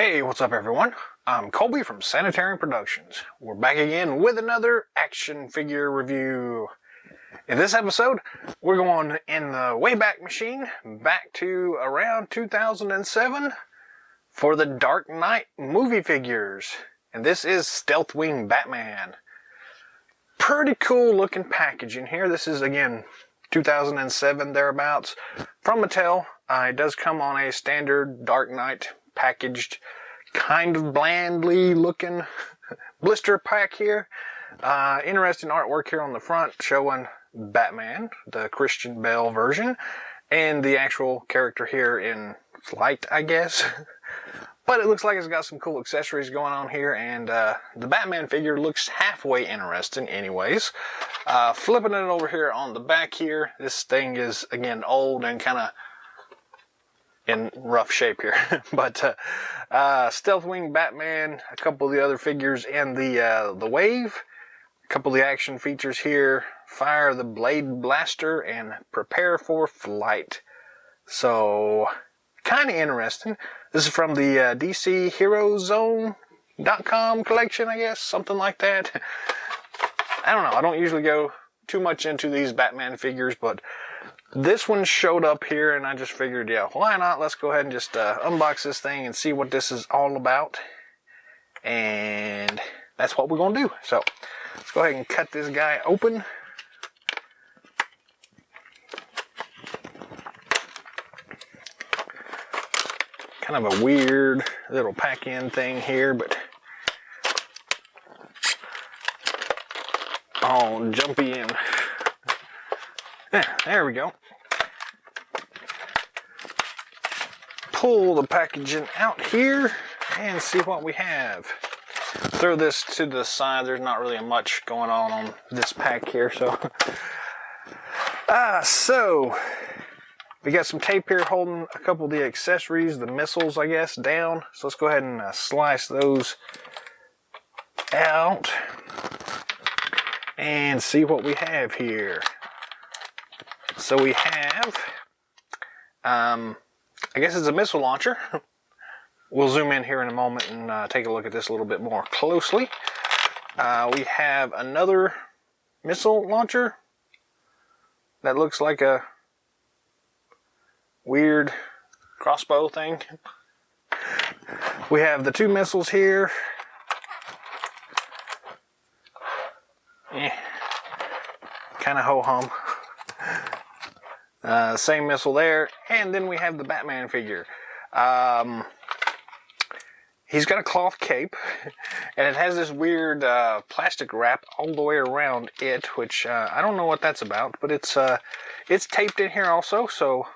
Hey, what's up everyone? I'm Colby from Sanitarium Productions. We're back again with another action figure review. In this episode, we're going in the Wayback Machine back to around 2007 for the Dark Knight movie figures. And this is Stealthwing Batman. Pretty cool looking package in here. This is, again, 2007 thereabouts from Mattel. It does come on a standard Dark Knight packaged, kind of blandly looking blister pack here. Interesting artwork here on the front showing Batman, the Christian Bale version, and the actual character here in flight, I guess. But it looks like it's got some cool accessories going on here, and the Batman figure looks halfway interesting anyways. Flipping it over here on the back here, this thing is, again, old and kind of in rough shape here. But Stealthwing Batman, a couple of the other figures in the Wave, a couple of the action features here, Fire the Blade Blaster, and Prepare for Flight. So, kind of interesting. This is from the DC HeroZone.com collection, I guess, something like that. I don't know, I don't usually go too much into these Batman figures, but this one showed up here, and I just figured, yeah, why not? Let's go ahead and just unbox this thing and see what this is all about. And that's what we're going to do. So, let's go ahead and cut this guy open. Kind of a weird little pack-in thing here, but oh, jumpy in. There we go. Pull the packaging out here and see what we have. Throw this to the side. There's not really much going on this pack here, so. So we got some tape here holding a couple of the accessories, the missiles, I guess, down. So let's go ahead and slice those out and see what we have here. So we have, I guess it's a missile launcher. We'll zoom in here in a moment and take a look at this a little bit more closely. We have another missile launcher that looks like a weird crossbow thing. We have the two missiles here. Kind of ho-hum. Same missile there, and then we have the Batman figure. He's got a cloth cape, and it has this weird plastic wrap all the way around it, which I don't know what that's about, but it's taped in here also, so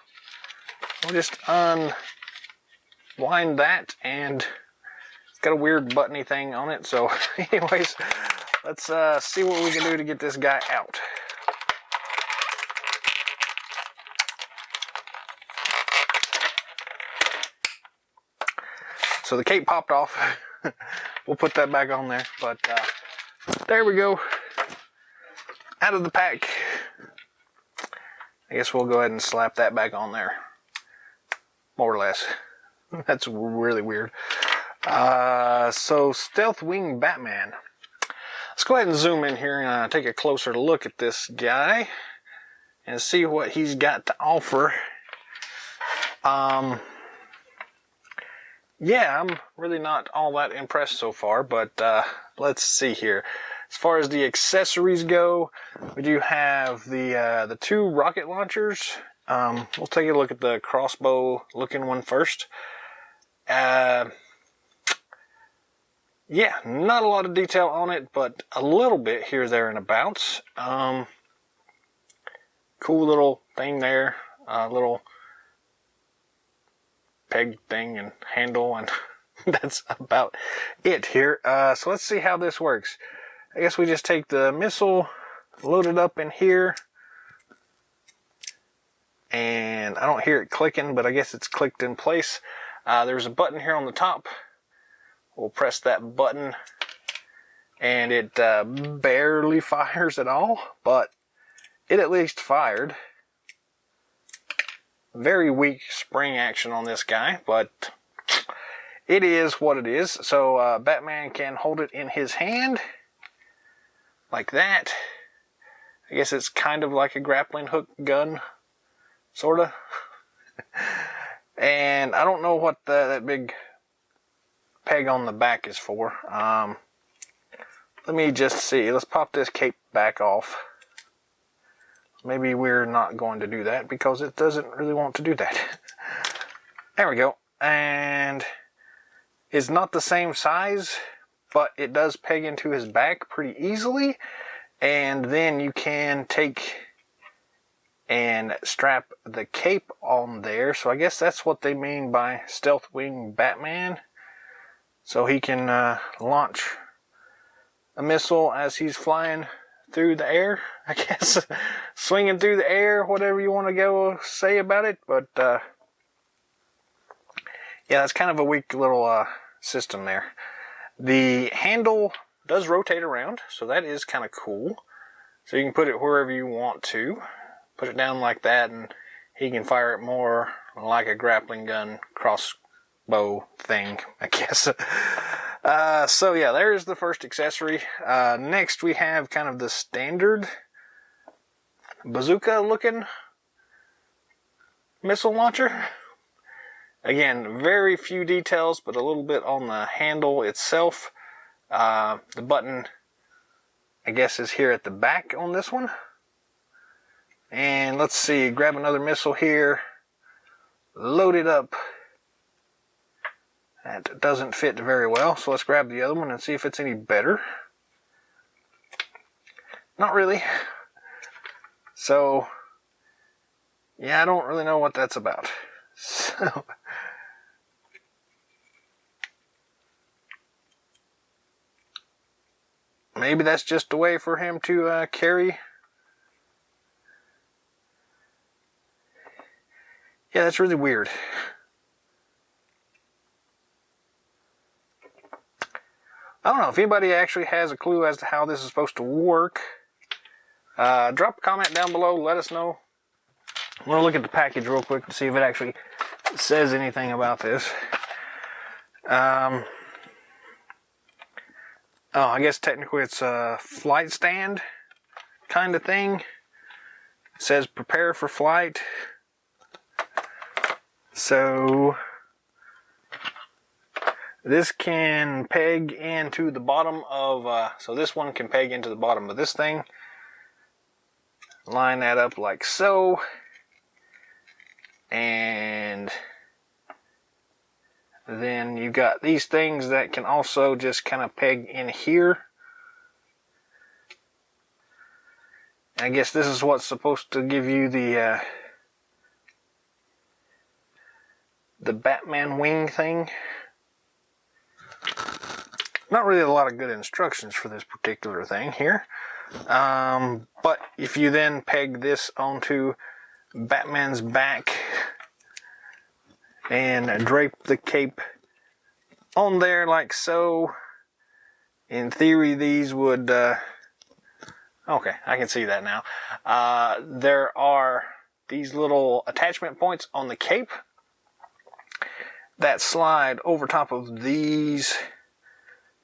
we'll just unwind that, and it's got a weird buttony thing on it, so anyways, let's see what we can do to get this guy out. So the cape popped off. We'll put that back on there. But there we go. Out of the pack. I guess we'll go ahead and slap that back on there. More or less. That's really weird. So Stealthwing Batman. Let's go ahead and zoom in here and take a closer look at this guy. And see what he's got to offer. Yeah, I'm really not all that impressed so far, but let's see here. As far as the accessories go, we do have the two rocket launchers. We'll take a look at the crossbow looking one first. Yeah, not a lot of detail on it, but a little bit here, there, and abouts. Cool little thing there, little peg thing and handle, and that's about it here. So let's see how this works. I guess we just take the missile, load it up in here, and I don't hear it clicking, but I guess it's clicked in place. There's a button here on the top. We'll press that button, and it barely fires at all, but it at least fired. Very weak spring action on this guy, but it is what it is. So Batman can hold it in his hand like that. I guess it's kind of like a grappling hook gun, sorta. And I don't know what that big peg on the back is for. Let me just see. Let's pop this cape back off. Maybe we're not going to do that because it doesn't really want to do that. There we go. And it's not the same size, but it does peg into his back pretty easily. And then you can take and strap the cape on there. So I guess that's what they mean by Stealth Wing Batman. So he can launch a missile as he's flying through the air, I guess. Swinging through the air, whatever you want to go say about it. But yeah, that's kind of a weak little system there. The handle does rotate around, so that is kind of cool. So you can put it wherever you want to. Put it down like that, and he can fire it more like a grappling gun crossbow thing, I guess. So yeah, there's the first accessory. Next we have kind of the standard bazooka looking missile launcher. Again, very few details, but a little bit on the handle itself. The button, I guess, is here at the back on this one. And let's see, grab another missile here. Load it up. That doesn't fit very well, so let's grab the other one and see if it's any better. Not really. So, yeah, I don't really know what that's about. So, maybe that's just a way for him to carry. Yeah, that's really weird. I don't know if anybody actually has a clue as to how this is supposed to work. Drop a comment down below. Let us know. I'm going to look at the package real quick to see if it actually says anything about this. Oh, I guess technically it's a flight stand kind of thing. It says prepare for flight. So this can peg into the bottom of, so this one can peg into the bottom of this thing. Line that up like so. And then you got these things that can also just kind of peg in here. I guess this is what's supposed to give you the Batman wing thing. Not really a lot of good instructions for this particular thing here. But if you then peg this onto Batman's back and drape the cape on there like so, in theory these would, okay, I can see that now. There are these little attachment points on the cape that slide over top of these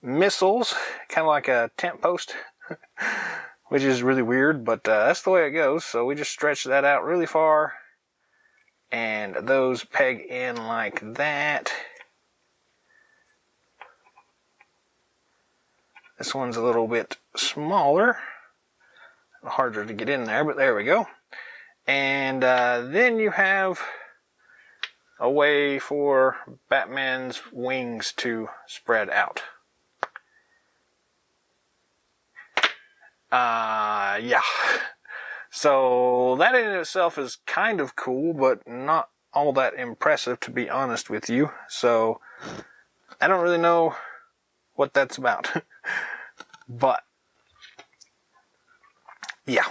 missiles, kind of like a tent post, which is really weird, but that's the way it goes. So we just stretch that out really far, and those peg in like that. This one's a little bit smaller, harder to get in there, but there we go. And then you have a way for Batman's wings to spread out. Yeah. So that in itself is kind of cool, but not all that impressive, to be honest with you. So I don't really know what that's about. But yeah.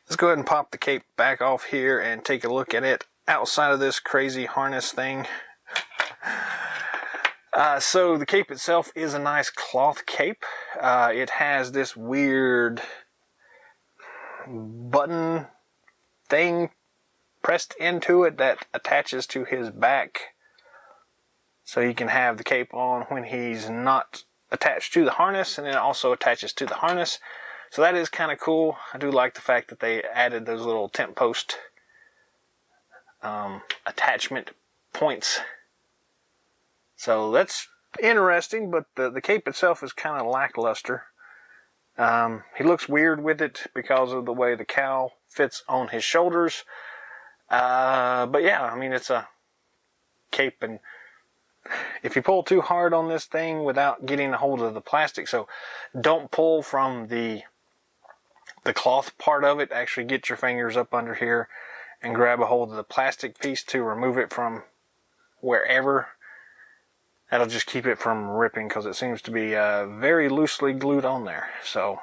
Let's go ahead and pop the cape back off here and take a look at it outside of this crazy harness thing. So the cape itself is a nice cloth cape. It has this weird button thing pressed into it that attaches to his back. So you can have the cape on when he's not attached to the harness, and then it also attaches to the harness. So that is kind of cool. I do like the fact that they added those little tent post attachment points. So that's interesting, but the cape itself is kind of lackluster. He looks weird with it because of the way the cowl fits on his shoulders. But yeah, I mean, it's a cape, and if you pull too hard on this thing without getting a hold of the plastic, so don't pull from the cloth part of it. Actually get your fingers up under here and grab a hold of the plastic piece to remove it from wherever. That'll just keep it from ripping, because it seems to be very loosely glued on there. So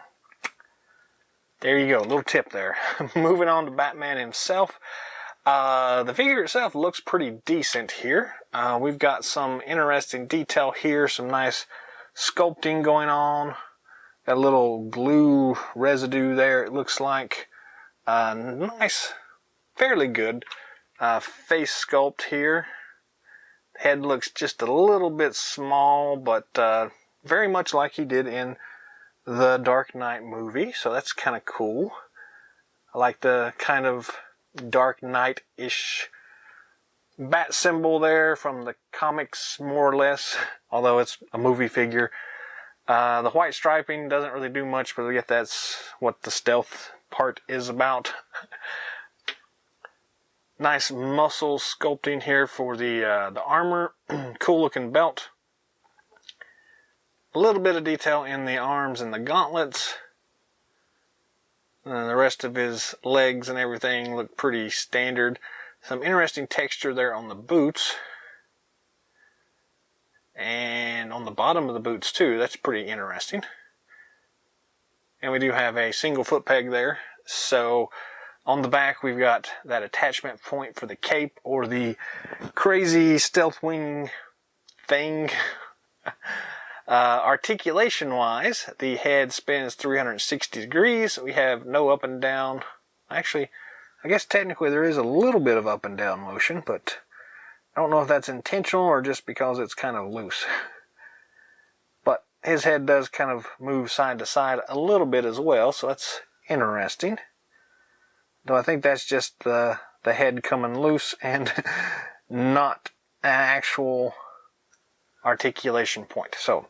there you go, a little tip there. Moving on to Batman himself. The figure itself looks pretty decent here. We've got some interesting detail here, some nice sculpting going on. Got a little glue residue there, it looks like. Nice, fairly good face sculpt here. Head looks just a little bit small, but very much like he did in the Dark Knight movie, so that's kind of cool. I like the kind of Dark Knight-ish bat symbol there from the comics, more or less, although it's a movie figure. The white striping doesn't really do much, but yet that's what the stealth part is about. Nice muscle sculpting here for the armor. Cool looking belt. A little bit of detail in the arms and the gauntlets. And the rest of his legs and everything look pretty standard. Some interesting texture there on the boots. And on the bottom of the boots too. That's pretty interesting. And we do have a single foot peg there. So on the back we've got that attachment point for the cape, or the crazy stealth wing thing. Articulation wise, the head spins 360 degrees. We have no up and down. Actually, I guess technically there is a little bit of up and down motion, but I don't know if that's intentional or just because it's kind of loose. But his head does kind of move side to side a little bit as well, so that's interesting. Though I think that's just the head coming loose and not an actual articulation point. So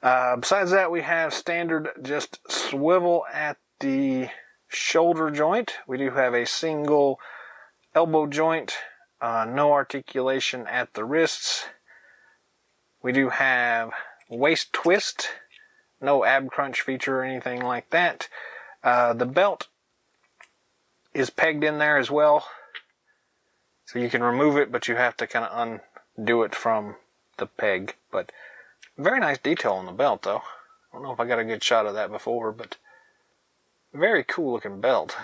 besides that, we have standard just swivel at the shoulder joint. We do have a single elbow joint, no articulation at the wrists. We do have waist twist, no ab crunch feature or anything like that. The belt is pegged in there as well, so you can remove it, but you have to kind of undo it from the peg. But very nice detail on the belt though. I don't know if I got a good shot of that before, but very cool looking belt.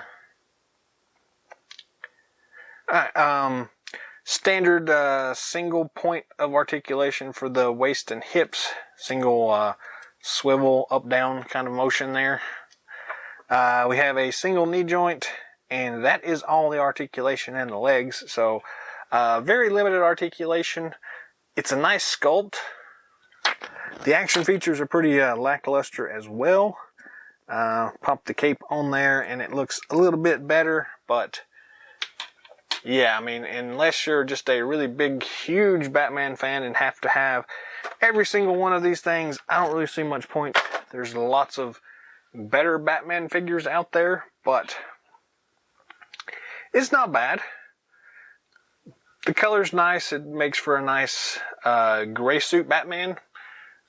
Alright, standard single point of articulation for the waist and hips. Single swivel up down kind of motion there. We have a single knee joint, and that is all the articulation in the legs. So very limited articulation. It's a nice sculpt. The action features are pretty lackluster as well. Pop the cape on there and it looks a little bit better, but yeah, I mean, unless you're just a really big, huge Batman fan and have to have every single one of these things, I don't really see much point. There's lots of better Batman figures out there, but it's not bad. The color's nice. It makes for a nice gray suit Batman.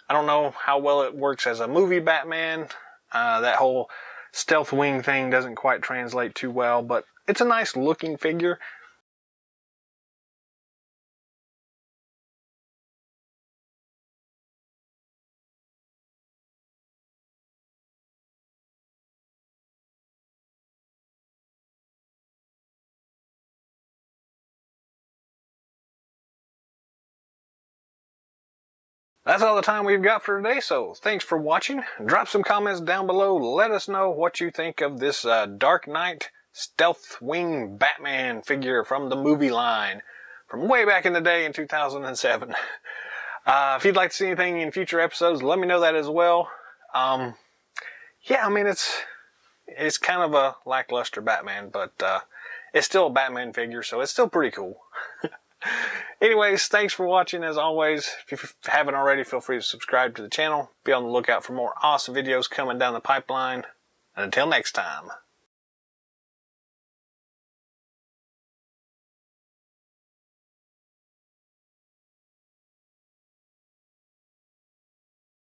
I don't know how well it works as a movie Batman. That whole stealth wing thing doesn't quite translate too well, but it's a nice looking figure. That's all the time we've got for today, so thanks for watching. Drop some comments down below. Let us know what you think of this Dark Knight Stealth Wing Batman figure from the movie line from way back in the day in 2007. If you'd like to see anything in future episodes, let me know that as well. Yeah, I mean, it's kind of a lackluster Batman, but it's still a Batman figure, so it's still pretty cool. Anyways, thanks for watching as always. If you haven't already, feel free to subscribe to the channel. Be on the lookout for more awesome videos coming down the pipeline. And until next time.